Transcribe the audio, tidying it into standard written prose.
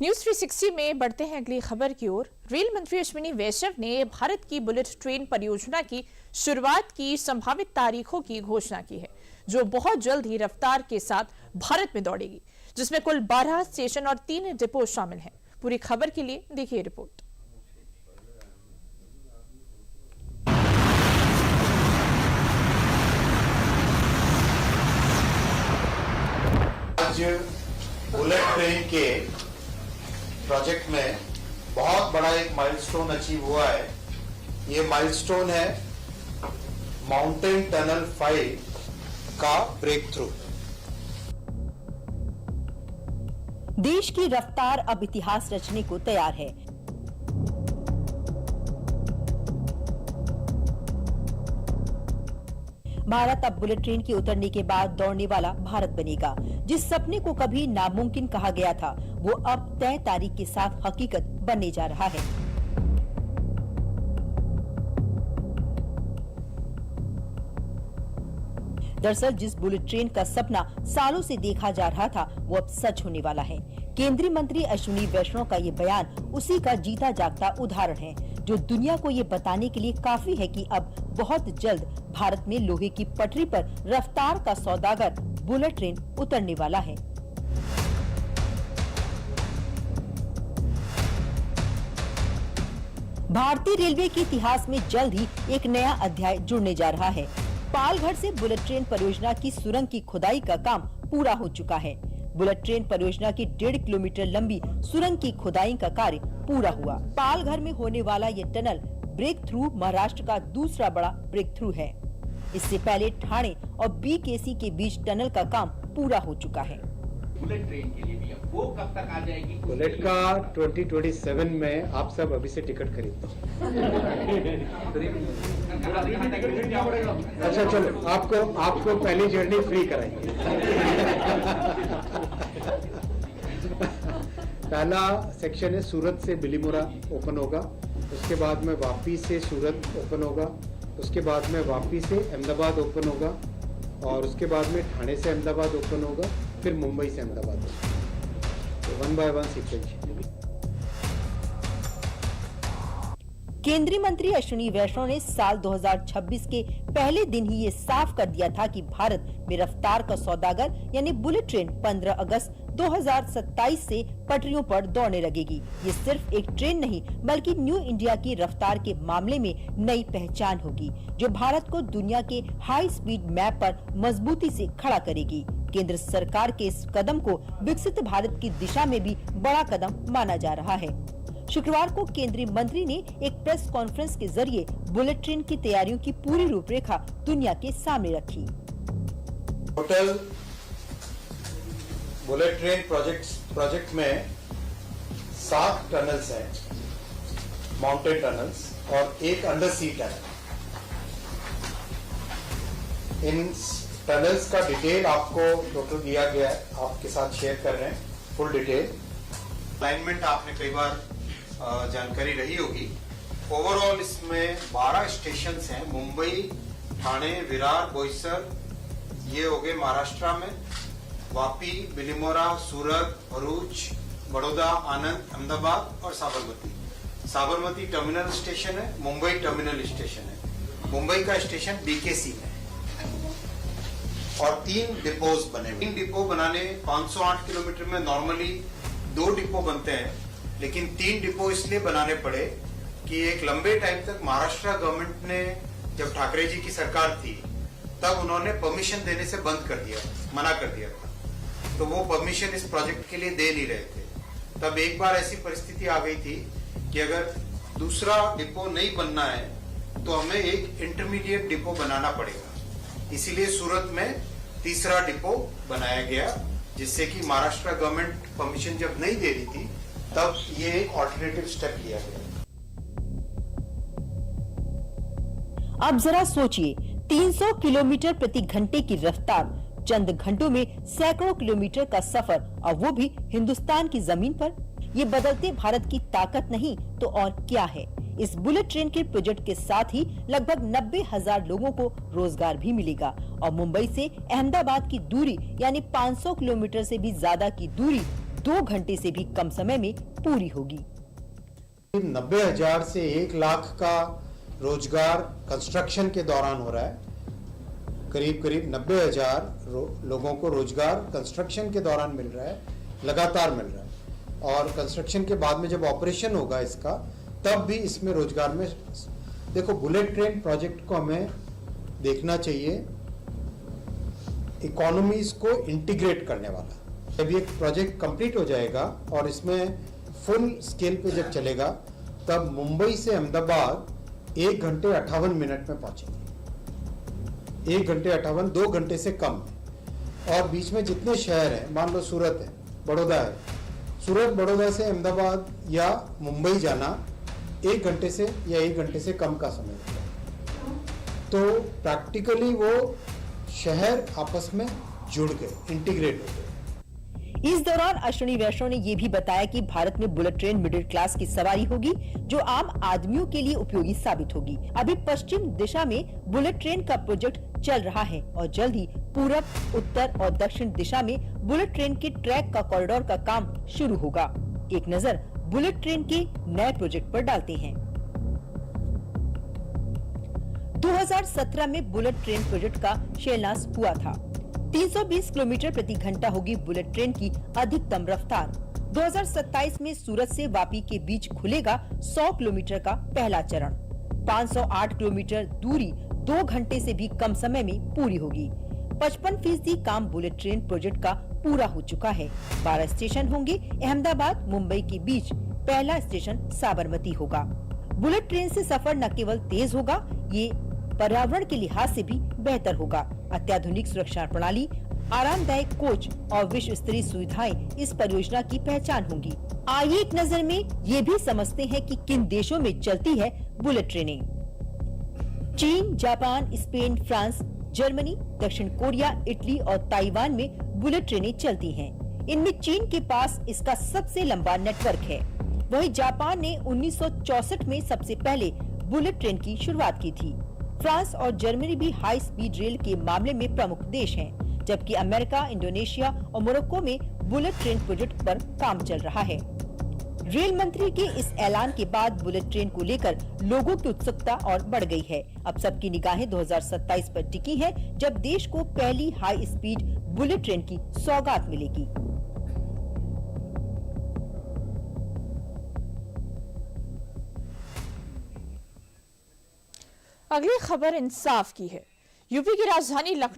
News 360 में बढ़ते हैं अगली खबर की ओर। रेल मंत्री अश्विनी वैष्णव ने भारत की बुलेट ट्रेन परियोजना की शुरुआत की संभावित तारीखों की घोषणा की है, जो बहुत जल्द ही रफ्तार के साथ भारत में दौड़ेगी, जिसमें कुल 12 स्टेशन और 3 डिपो शामिल हैं। पूरी खबर के लिए देखिए रिपोर्ट। आज बुलेट ट्रेन के प्रोजेक्ट में बहुत बड़ा एक माइलस्टोन अचीव हुआ है। ये माइलस्टोन है माउंटेन टनल 5 का ब्रेक थ्रू। देश की रफ्तार अब इतिहास रचने को तैयार है। भारत अब बुलेट ट्रेन के उतरने के बाद दौड़ने वाला भारत बनेगा। जिस सपने को कभी नामुमकिन कहा गया था, वो अब तय तारीख के साथ हकीकत बनने जा रहा है। दरअसल जिस बुलेट ट्रेन का सपना सालों से देखा जा रहा था, वो अब सच होने वाला है। केंद्रीय मंत्री अश्विनी वैष्णव का ये बयान उसी का जीता जागता उदाहरण है, जो दुनिया को ये बताने के लिए काफी है कि अब बहुत जल्द भारत में लोहे की पटरी पर रफ्तार का सौदागर बुलेट ट्रेन उतरने वाला है। भारतीय रेलवे के इतिहास में जल्द ही एक नया अध्याय जुड़ने जा रहा है। पालघर से बुलेट ट्रेन परियोजना की सुरंग की खुदाई का काम पूरा हो चुका है। बुलेट ट्रेन परियोजना की 1.5 किलोमीटर लंबी सुरंग की खुदाई का कार्य पूरा हुआ। पालघर में होने वाला ये टनल ब्रेक थ्रू महाराष्ट्र का दूसरा बड़ा ब्रेक थ्रू है। इससे पहले ठाणे और बीकेसी के बीच टनल का काम पूरा हो चुका है। बुलेट ट्रेन के लिए भी अब वो कब तक आ जाएगी? बुलेट का 2027 में आप सब अभी से टिकट खरीद दो। अच्छा चलो, आपको पहली जर्नी फ्री कराएंगे। पहला सेक्शन है सूरत से बिलीमोरा ओपन होगा, उसके बाद में वापी से सूरत ओपन होगा, उसके बाद में वापी से अहमदाबाद ओपन होगा, और उसके बाद में ठाणे से अहमदाबाद ओपन होगा, फिर मुंबई से अहमदाबाद होगा। तो 1 बाय 1 सीक्वेंस। केंद्रीय मंत्री अश्विनी वैष्णव ने साल 2026 के पहले दिन ही ये साफ कर दिया था कि भारत में रफ्तार का सौदागर यानी बुलेट ट्रेन 15 अगस्त 2027 से पटरियों पर दौड़ने लगेगी। ये सिर्फ एक ट्रेन नहीं, बल्कि न्यू इंडिया की रफ्तार के मामले में नई पहचान होगी, जो भारत को दुनिया के हाई स्पीड मैप पर मजबूती से खड़ा करेगी। केंद्र सरकार के इस कदम को विकसित भारत की दिशा में भी बड़ा कदम माना जा रहा है। शुक्रवार को केंद्रीय मंत्री ने एक प्रेस कॉन्फ्रेंस के जरिए बुलेट ट्रेन की तैयारियों की पूरी रूपरेखा दुनिया के सामने रखी। टोटल बुलेट ट्रेन प्रोजेक्ट में 7 टनल्स हैं, माउंटेन टनल्स, और एक अंडर सी टनल। इन टनल्स का डिटेल आपको टोटल दिया गया है, आपके साथ शेयर कर रहे हैं फुल डिटेल। अलाइनमेंट आपने कई बार जानकारी रही होगी। ओवरऑल इसमें 12 स्टेशन हैं, मुंबई, ठाणे, विरार, बोईसर, ये हो गए महाराष्ट्र में, वापी, बिलीमोरा, सूरत, भरूच, बड़ौदा, आनंद, अहमदाबाद और साबरमती। साबरमती टर्मिनल स्टेशन है, मुंबई टर्मिनल स्टेशन है, मुंबई का स्टेशन बीकेसी में है, और 3 डिपोज बने हुए। 3 डिपो बनाने 508 किलोमीटर में नॉर्मली 2 डिपो बनते हैं, लेकिन 3 डिपो इसलिए बनाने पड़े कि एक लंबे टाइम तक महाराष्ट्र गवर्नमेंट ने, जब ठाकरे जी की सरकार थी, तब उन्होंने परमिशन देने से बंद कर दिया, मना कर दिया था। तो वो परमिशन इस प्रोजेक्ट के लिए दे नहीं रहे थे। तब एक बार ऐसी परिस्थिति आ गई थी कि अगर दूसरा डिपो नहीं बनना है तो हमें एक इंटरमीडिएट डिपो बनाना पड़ेगा। इसीलिए सूरत में तीसरा डिपो बनाया गया, जिससे कि महाराष्ट्र गवर्नमेंट परमिशन जब नहीं दे रही थी, तब ये एक ऑल्टरनेटिव स्टेप लिया गया। अब जरा सोचिए, 300 किलोमीटर प्रति घंटे की रफ्तार, चंद घंटों में सैकड़ों किलोमीटर का सफर, और वो भी हिंदुस्तान की जमीन पर। ये बदलते भारत की ताकत नहीं तो और क्या है। इस बुलेट ट्रेन के प्रोजेक्ट के साथ ही लगभग 90,000 लोगों को रोजगार भी मिलेगा, और मुंबई से अहमदाबाद की दूरी यानी 500 किलोमीटर से भी ज्यादा की दूरी 2 घंटे से भी कम समय में पूरी होगी। 90,000 से 1 लाख का रोजगार कंस्ट्रक्शन के दौरान हो रहा है। करीब 90,000 लोगों को रोजगार कंस्ट्रक्शन के दौरान मिल रहा है, लगातार मिल रहा है। और कंस्ट्रक्शन के बाद में जब ऑपरेशन होगा इसका, तब भी इसमें रोजगार में देखो, बुलेट ट्रेन प्रोजेक्ट को हमें देखना चाहिए इकोनॉमीज को इंटीग्रेट करने वाला। जब ये प्रोजेक्ट कंप्लीट हो जाएगा और इसमें फुल स्केल पे जब चलेगा, तब मुंबई से अहमदाबाद 1 घंटे 58 मिनट में पहुंचेंगे। 1 घंटे 58, 2 घंटे से कम है। और बीच में जितने शहर हैं, मान लो सूरत है, बड़ौदा है, सूरत बड़ौदा से अहमदाबाद या मुंबई जाना 1 घंटे से या 1 घंटे से कम का समय होता है। तो प्रैक्टिकली वो शहर आपस में जुड़ गए, इंटीग्रेट हो गए। इस दौरान अश्विनी वैष्णव ने ये भी बताया कि भारत में बुलेट ट्रेन मिडिल क्लास की सवारी होगी, जो आम आदमियों के लिए उपयोगी साबित होगी। अभी पश्चिम दिशा में बुलेट ट्रेन का प्रोजेक्ट चल रहा है और जल्द ही पूरब, उत्तर और दक्षिण दिशा में बुलेट ट्रेन के ट्रैक का कॉरिडोर का काम शुरू होगा। एक नजर बुलेट ट्रेन के नए प्रोजेक्ट पर डालते हैं। 2017 में बुलेट ट्रेन प्रोजेक्ट का शिलान्यास हुआ था। 320 किलोमीटर प्रति घंटा होगी बुलेट ट्रेन की अधिकतम रफ्तार। 2027 में सूरत से वापी के बीच खुलेगा 100 किलोमीटर का पहला चरण। 508 किलोमीटर दूरी 2 घंटे से भी कम समय में पूरी होगी। 55% काम बुलेट ट्रेन प्रोजेक्ट का पूरा हो चुका है। 12 स्टेशन होंगे। अहमदाबाद मुंबई के बीच पहला स्टेशन साबरमती होगा। बुलेट ट्रेन से सफर न केवल तेज होगा, ये पर्यावरण के लिहाज से भी बेहतर होगा। अत्याधुनिक सुरक्षा प्रणाली, आरामदायक कोच और विश्व स्तरीय सुविधाएं इस परियोजना की पहचान होंगी। आइए एक नजर में ये भी समझते हैं कि किन देशों में चलती है बुलेट ट्रेनें। चीन, जापान, स्पेन, फ्रांस, जर्मनी, दक्षिण कोरिया, इटली और ताइवान में बुलेट ट्रेनें चलती हैं। इनमें चीन के पास इसका सबसे लंबा नेटवर्क है। वहीं जापान ने 1964 में सबसे पहले बुलेट ट्रेन की शुरुआत की थी। फ्रांस और जर्मनी भी हाई स्पीड रेल के मामले में प्रमुख देश हैं, जबकि अमेरिका, इंडोनेशिया और मोरक्को में बुलेट ट्रेन प्रोजेक्ट पर काम चल रहा है। रेल मंत्री के इस ऐलान के बाद बुलेट ट्रेन को लेकर लोगों की उत्सुकता और बढ़ गई है। अब सबकी निगाहें 2027 पर टिकी हैं, जब देश को पहली हाई स्पीड बुलेट ट्रेन की सौगात मिलेगी। अगली खबर इंसाफ की है। यूपी की राजधानी लखनऊ